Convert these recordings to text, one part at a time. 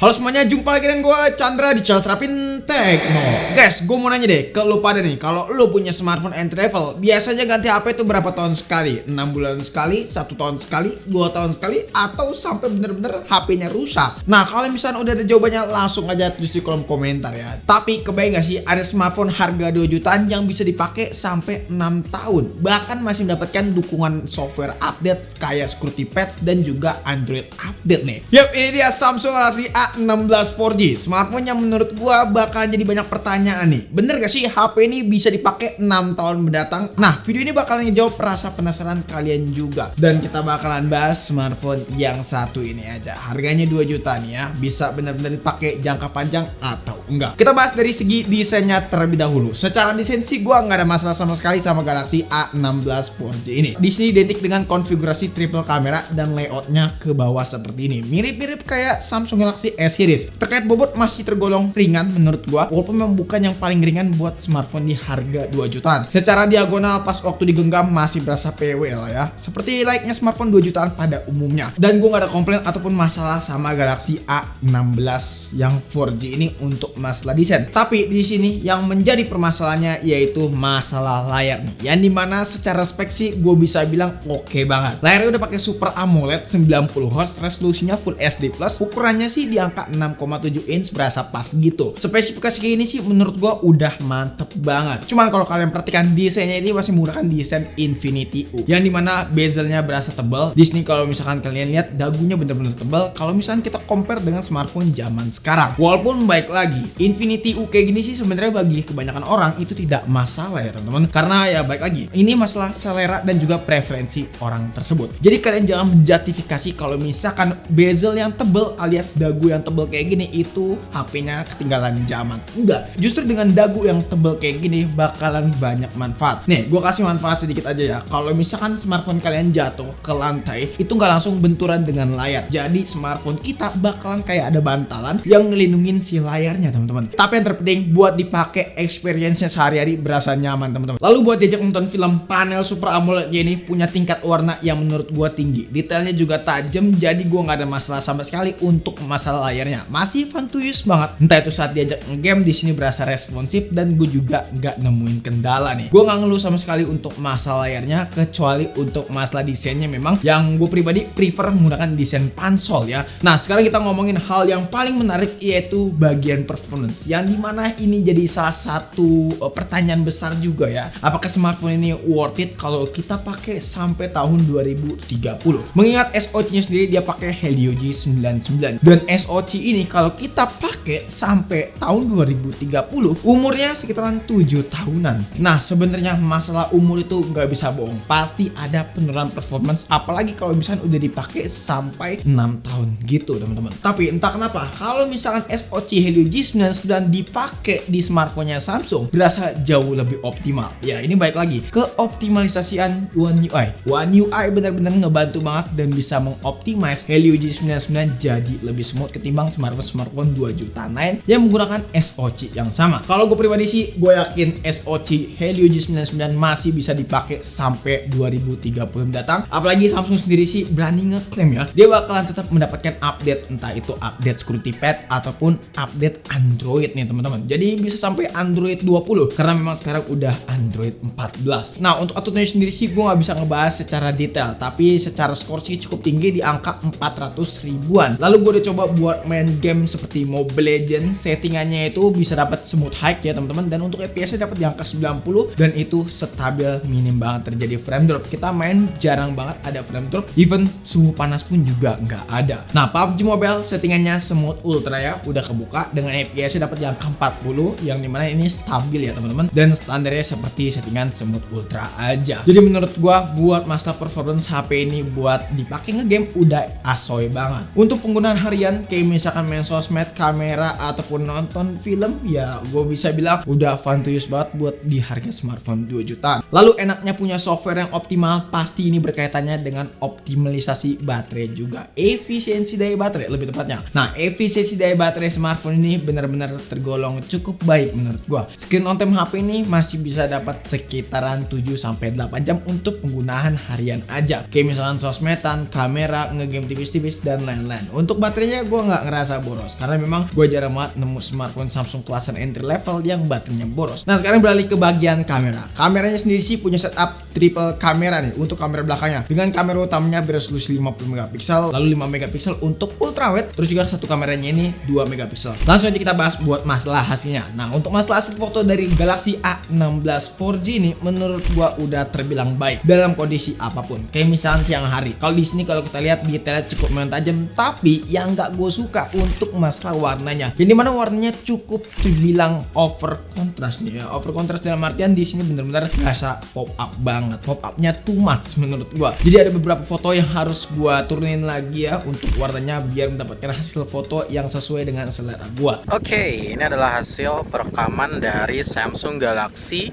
Halo semuanya, jumpa lagi dengan gue Chandra di channel Serapin Tekno. Guys, gue mau nanya deh ke lu pada nih, kalau lu punya smartphone entry level, biasanya ganti HP itu berapa tahun sekali? 6 bulan sekali, 1 tahun sekali, 2 tahun sekali, atau sampai bener-bener HP-nya rusak? Nah, kalau misalnya udah ada jawabannya, langsung aja tulis di kolom komentar ya. Tapi kebayang gak sih ada smartphone harga 2 jutaan yang bisa dipakai sampai 6 tahun, bahkan masih mendapatkan dukungan software update kayak security patch dan juga Android update nih. Yap, ini dia Samsung Galaxy A16 4G, smartphone yang menurut gua bakal jadi banyak pertanyaan nih. Bener gak sih HP ini bisa dipakai 6 tahun mendatang? Nah, video ini bakalan ngejawab rasa penasaran kalian juga. Dan kita bakalan bahas smartphone yang satu ini aja. Harganya 2 juta nih ya. Bisa bener-bener dipakai jangka panjang atau enggak. Kita bahas dari segi desainnya terlebih dahulu. Secara desain sih gua nggak ada masalah sama sekali sama Galaxy A16 4G ini. Di sini identik dengan konfigurasi triple kamera dan layoutnya ke bawah seperti ini. Mirip-mirip kayak Samsung Galaxy S series. Terkait bobot masih tergolong ringan menurut gua, walaupun memang bukan yang paling ringan buat smartphone di harga 2 jutaan. Secara diagonal pas waktu digenggam masih berasa PW lah ya. Seperti layaknya smartphone 2 jutaan pada umumnya. Dan gua nggak ada komplain ataupun masalah sama Galaxy A16 yang 4G ini untuk masalah desain. Tapi di sini yang menjadi permasalahannya yaitu masalah layar nih. Yang dimana secara spek sih gue bisa bilang oke banget. Layarnya udah pakai Super AMOLED 90Hz, resolusinya Full HD+, ukurannya sih di angka 6,7 inch, berasa pas gitu. Spesifikasi kayak ini sih menurut gua udah mantep banget. Cuman kalau kalian perhatikan desainnya ini masih menggunakan desain Infinity U, yang dimana bezelnya berasa tebal. Di sini kalau misalkan kalian lihat dagunya bener-bener tebal. Kalau misalkan kita compare dengan smartphone zaman sekarang, walaupun baik lagi Infinity U kayak gini sih sebenarnya bagi kebanyakan orang itu tidak masalah ya teman-teman. Karena ya baik lagi ini masalah selera dan juga preferensi orang tersebut. Jadi kalian jangan menjustifikasi kalau misalkan bezel yang tebal alias dagu yang tebal kayak gini itu HP-nya ketinggalan zaman. Enggak, justru dengan dagu yang tebal kayak gini bakalan banyak manfaat. Nih, gue kasih manfaat sedikit aja ya. Kalau misalkan smartphone kalian jatuh ke lantai, itu nggak langsung benturan dengan layar. Jadi smartphone kita bakalan kayak ada bantalan yang ngelindungin si layarnya teman-teman. Tapi yang terpenting buat dipakai experience-nya sehari-hari berasa nyaman teman-teman. Lalu buat diajak nonton film, panel Super AMOLED ini punya tingkat warna yang menurut gue tinggi. Detailnya juga tajam, jadi gue nggak ada masalah sama sekali untuk masalah layarnya. Masih fun to use banget. Entah itu saat diajak nge-game di sini berasa responsif dan gue juga nggak nemuin kendala nih. Gue nggak ngeluh sama sekali untuk masalah layarnya, kecuali untuk masalah desainnya memang yang gue pribadi prefer menggunakan desain pansol ya. Nah, sekarang kita ngomongin hal yang paling menarik yaitu bagian performance, yang dimana ini jadi salah satu pertanyaan besar juga ya. Apakah smartphone ini worth it kalau kita pakai sampai tahun 2030? Mengingat SoC-nya sendiri dia pakai Helio G99 dan SoC ini kalau kita pakai sampai tahun 2030 umurnya sekitaran 7 tahunan. Nah, sebenarnya masalah umur itu nggak bisa bohong, pasti ada penurunan performance, apalagi kalau misalkan udah dipakai sampai 6 tahun gitu teman-teman. Tapi entah kenapa kalau misalkan SoC Helio G99 dipakai di smartphone-nya Samsung berasa jauh lebih optimal. Ya, ini baik lagi ke optimalisasian One UI. One UI benar-benar ngebantu banget dan bisa mengoptimize Helio G99 jadi lebih smooth ketimbang smartphone 2 juta lain yang menggunakan SoC yang sama. Kalau gue pribadi sih gue yakin SoC Helio G99 masih bisa dipakai sampai 2030 mendatang. Apalagi Samsung sendiri sih berani ngeklaim ya, dia bakalan tetap mendapatkan update, entah itu update security patch ataupun update Android nih teman-teman. Jadi bisa sampai Android 20 karena memang sekarang udah Android 14. Nah, untuk update sendiri sih gue nggak bisa ngebahas secara detail, tapi secara skor sih cukup tinggi di angka 400 ribuan. Lalu gue udah coba buat main game seperti Mobile Legends, settingannya itu bisa dapat smooth high ya teman-teman, dan untuk FPS-nya dapat di angka 90 dan itu stabil, minim banget terjadi frame drop. Kita main jarang banget ada frame drop, even suhu panas pun juga nggak ada. Nah, PUBG Mobile settingannya smooth ultra ya, udah kebuka dengan FPS-nya dapat di angka 40 yang dimana ini stabil ya teman-teman, dan standarnya seperti settingan smooth ultra aja. Jadi menurut gua buat masalah performance HP ini buat dipakai ngegame udah asoy banget. Untuk penggunaan harian kayak misalkan main sosmed, kamera ataupun nonton film, ya gue bisa bilang udah fun to use banget buat di harga smartphone 2 jutaan. Lalu enaknya punya software yang optimal, pasti ini berkaitannya dengan optimalisasi baterai juga, efisiensi daya baterai lebih tepatnya. Nah, efisiensi daya baterai smartphone ini benar benar-benar tergolong cukup baik menurut gua. Screen on time HP ini masih bisa dapat sekitaran 7-8 jam untuk penggunaan harian aja. Kayak misalkan sosmedan, kamera, ngegame tipis-tipis dan lain-lain. Untuk baterainya gua nggak ngerasa boros karena memang gua jarang banget nemu smartphone Samsung kelasan entry level yang baterainya boros. Nah, sekarang beralih ke bagian kamera. Kameranya sendiri sih punya setup triple kamera nih untuk kamera belakangnya. Dengan kamera utamanya beresolusi 50 megapiksel, lalu 5 megapiksel untuk ultrawide, terus juga satu kameranya ini 2 megapiksel. Langsung aja kita bahas buat masalah hasilnya. Nah, untuk masalah hasil foto dari Galaxy A16 4G ini menurut gua udah terbilang baik dalam kondisi apapun. Kayak misalnya siang hari. Kalau di sini kalau kita lihat detailnya cukup tajam, tapi yang nggak gue suka untuk masalah warnanya. Jadi mana warnanya cukup terbilang over contrast nih ya. Over contrast dalam artian di sini bener-bener rasa pop up banget. Pop upnya too much menurut gua. Jadi ada beberapa foto yang harus gua turunin lagi ya untuk warnanya biar mendapatkan hasil foto yang sesuai dengan selera gua. Oke, ini adalah hasil perekaman dari Samsung Galaxy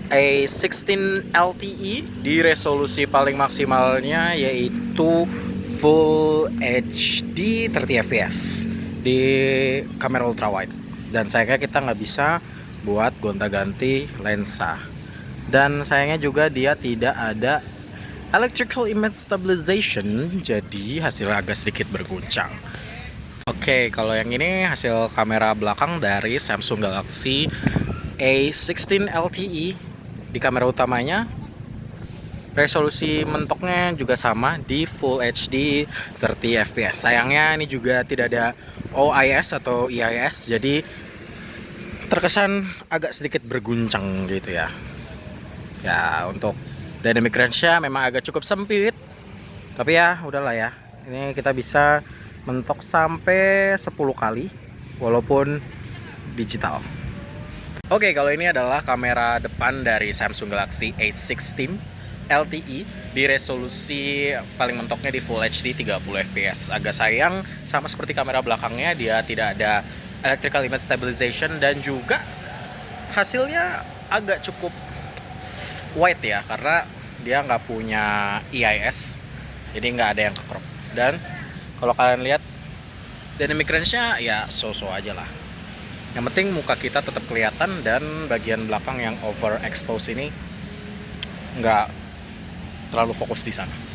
A16 LTE di resolusi paling maksimalnya yaitu Full HD 30 fps di kamera ultrawide. Dan sayangnya kita nggak bisa buat gonta-ganti lensa. Dan sayangnya juga dia tidak ada electrical image stabilization, jadi hasilnya agak sedikit berguncang. Oke, kalau yang ini hasil kamera belakang dari Samsung Galaxy A16 LTE. Di kamera utamanya resolusi mentoknya juga sama di Full HD 30 fps. Sayangnya ini juga tidak ada OIS atau EIS, jadi terkesan agak sedikit berguncang gitu ya. Ya, untuk dynamic range-nya memang agak cukup sempit. Tapi ya udahlah ya. Ini kita bisa mentok sampai 10 kali walaupun digital. Oke, kalau ini adalah kamera depan dari Samsung Galaxy A16 LTE di resolusi paling mentoknya di Full HD 30 fps. Agak sayang, sama seperti kamera belakangnya, dia tidak ada electrical image stabilization dan juga hasilnya agak cukup wide ya, karena dia nggak punya EIS, jadi nggak ada yang ke crop. Dan kalau kalian lihat dynamic range-nya ya so-so aja lah. Yang penting muka kita tetap kelihatan dan bagian belakang yang overexpose ini nggak terlalu fokus di sana.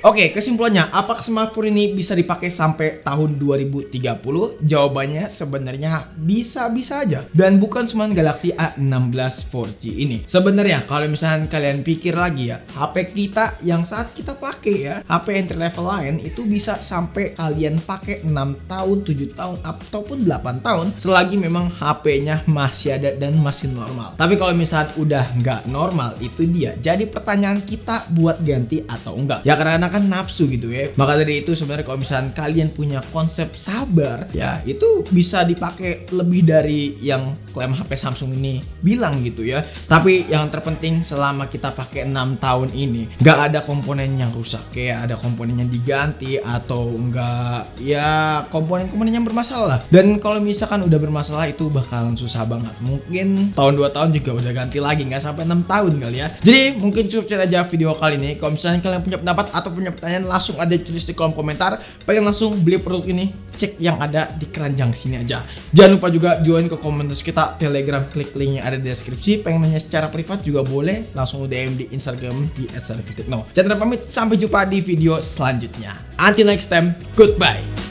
Oke, kesimpulannya, apakah smartphone ini bisa dipakai sampai tahun 2030? Jawabannya sebenarnya bisa-bisa aja. Dan bukan cuma Galaxy A16 4G ini. Sebenarnya kalau misalnya kalian pikir lagi ya, HP kita yang saat kita pakai ya, HP entry level lain itu bisa sampai kalian pakai 6 tahun, 7 tahun, ataupun 8 tahun selagi memang HP-nya masih ada dan masih normal. Tapi kalau misalnya udah nggak normal, itu dia. Jadi pertanyaan kita buat ganti atau enggak? Ya karena kan nafsu gitu ya. Maka dari itu sebenarnya kalau misalnya kalian punya konsep sabar ya, itu bisa dipakai lebih dari yang klaim HP Samsung ini bilang gitu ya. Tapi yang terpenting selama kita pakai 6 tahun ini nggak ada komponen yang rusak, kayak ada komponen yang diganti atau enggak ya komponen-komponen yang bermasalah. Dan kalau misalkan udah bermasalah itu bakalan susah banget. Mungkin tahun 2 tahun juga udah ganti lagi, nggak sampai 6 tahun kali ya. Jadi mungkin cukup aja video kali ini. Kalau misalnya kalian punya pendapat atau punya pertanyaan, langsung aja tulis di kolom komentar. Pengen langsung beli produk ini, cek yang ada di keranjang sini aja. Jangan lupa juga join ke komunitas kita Telegram, klik link yang ada di deskripsi. Pengen nanya secara privat juga boleh, langsung DM di Instagram di @sarifitno. Chandra pamit, sampai jumpa di video selanjutnya. Until next time, goodbye.